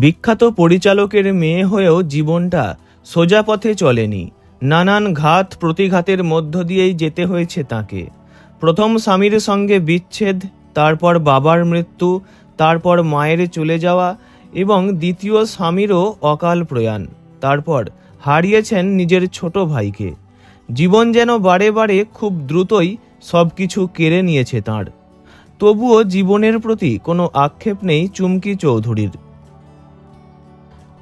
বিখ্যাত পরিচালকের মেয়ে হয়েও জীবনটা সোজা পথে চলেনি। নানান ঘাত প্রতিঘাতের মধ্য দিয়েই যেতে হয়েছে তাকে। প্রথম স্বামীর সঙ্গে বিচ্ছেদ, তারপর বাবার মৃত্যু, তারপর মায়ের চলে যাওয়া এবং দ্বিতীয় স্বামীরও অকাল প্রয়াণ। তারপর হারিয়েছেন নিজের ছোট ভাইকে। জীবন যেন বারে বারে খুব দ্রুতই সব কিছু কেড়ে নিয়েছে তাঁর। তবুও জীবনের প্রতি কোনো আক্ষেপ নেই চুমকি চৌধুরীর।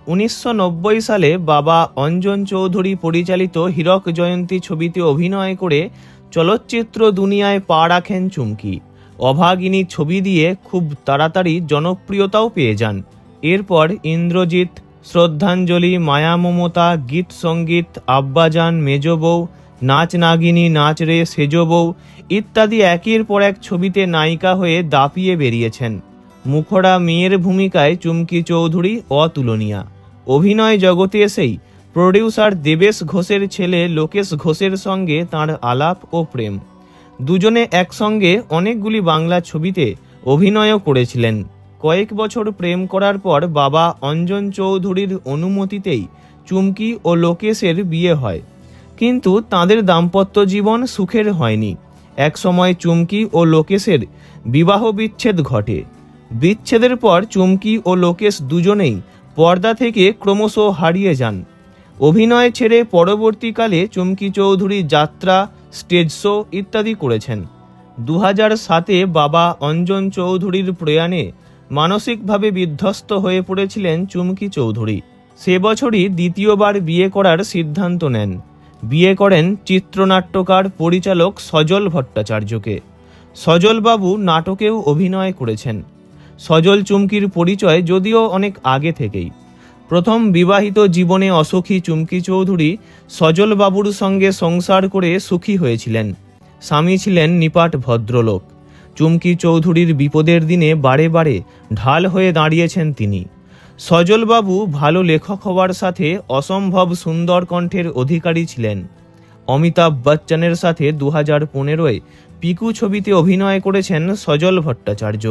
1990 সালে বাবা অঞ্জন চৌধুরী পরিচালিত হীরক জয়ন্তী ছবিতে অভিনয় করে চলচ্চিত্র দুনিয়ায় পা রাখেন চুমকি। অভাগিনী ছবি দিয়ে খুব তাড়াতাড়ি জনপ্রিয়তাও পেয়ে যান। এরপর ইন্দ্রজিৎ, শ্রদ্ধাঞ্জলি, মায়া মমতা, গীত সঙ্গীত, আব্বাজান, মেজ বউ, নাচ নাগিনী, নাচ রে, সেজ বউ ইত্যাদি একের পর এক ছবিতে নায়িকা হয়ে দাপিয়ে বেরিয়েছেন। মুখরা মেয়ের ভূমিকায় চুমকি চৌধুরী অতুলনীয়া। অভিনয় জগতে এসেই প্রডিউসার দেবেশ ঘোষের ছেলে লোকেশ ঘোষের সঙ্গে তাঁর আলাপ ও প্রেম। দুজনে একসঙ্গে অনেকগুলি বাংলা ছবিতে অভিনয়ও করেছিলেন। কয়েক বছর প্রেম করার পর বাবা অঞ্জন চৌধুরীর অনুমতিতেই চুমকি ও লোকেশের বিয়ে হয়। কিন্তু তাঁদের দাম্পত্য জীবন সুখের হয়নি। একসময় চুমকি ও লোকেশের বিবাহ বিচ্ছেদ ঘটে। বিচ্ছেদের পর চুমকি ও লোকেশ দুজনেই পর্দা থেকে ক্রমশ হারিয়ে যান। অভিনয় ছেড়ে পরবর্তীকালে চুমকি চৌধুরী যাত্রা, স্টেজ শো ইত্যাদি করেছেন। 2007-এ বাবা অঞ্জন চৌধুরীর প্রয়াণে মানসিকভাবে বিধ্বস্ত হয়ে পড়েছিলেন চুমকি চৌধুরী। সে বছরই দ্বিতীয়বার বিয়ে করার সিদ্ধান্ত নেন। বিয়ে করেন চিত্রনাট্যকার পরিচালক সজল ভট্টাচার্যকে। সজলবাবু নাটকেও অভিনয় করেছেন। সজল চুমকির পরিচয় যদিও অনেক আগে থেকেই। প্রথম বিবাহিত জীবনে অসুখী চুমকি চৌধুরী সজলবাবুর সঙ্গে সংসার করে সুখী হয়েছিলেন। স্বামী ছিলেন নিপাট ভদ্রলোক। চুমকি চৌধুরীর বিপদের দিনে বারে বারে ঢাল হয়ে দাঁড়িয়েছেন তিনি। সজলবাবু ভালো লেখক হওয়ার সাথে অসম্ভব সুন্দর কণ্ঠের অধিকারী ছিলেন। অমিতাভ বচ্চনের সাথে 2015-এ পিকু ছবিতে অভিনয় করেছেন সজল ভট্টাচার্য।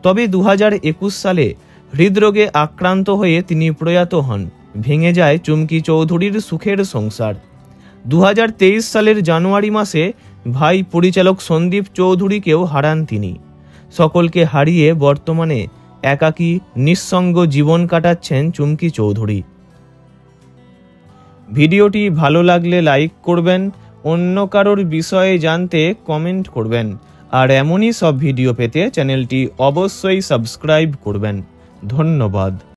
তবে 2021 সালে হৃদরোগে আক্রান্ত হয়ে তিনি প্রয়াত হন। ভেঙে যায় চুমকি চৌধুরীর সুখের সংসার। 2023 সালের জানুয়ারি মাসে ভাই পরিচালক সন্দীপ চৌধুরীকেও হারান তিনি। সকলকে হারিয়ে বর্তমানে একাকী নিঃসঙ্গ জীবন কাটাচ্ছেন চুমকি চৌধুরী। ভিডিওটি ভালো লাগলে লাইক করবেন, অন্য কারোর বিষয়ে জানতে কমেন্ট করবেন, আর এমনই সব ভিডিও পেতে চ্যানেলটি অবশ্যই সাবস্ক্রাইব করবেন। ধন্যবাদ।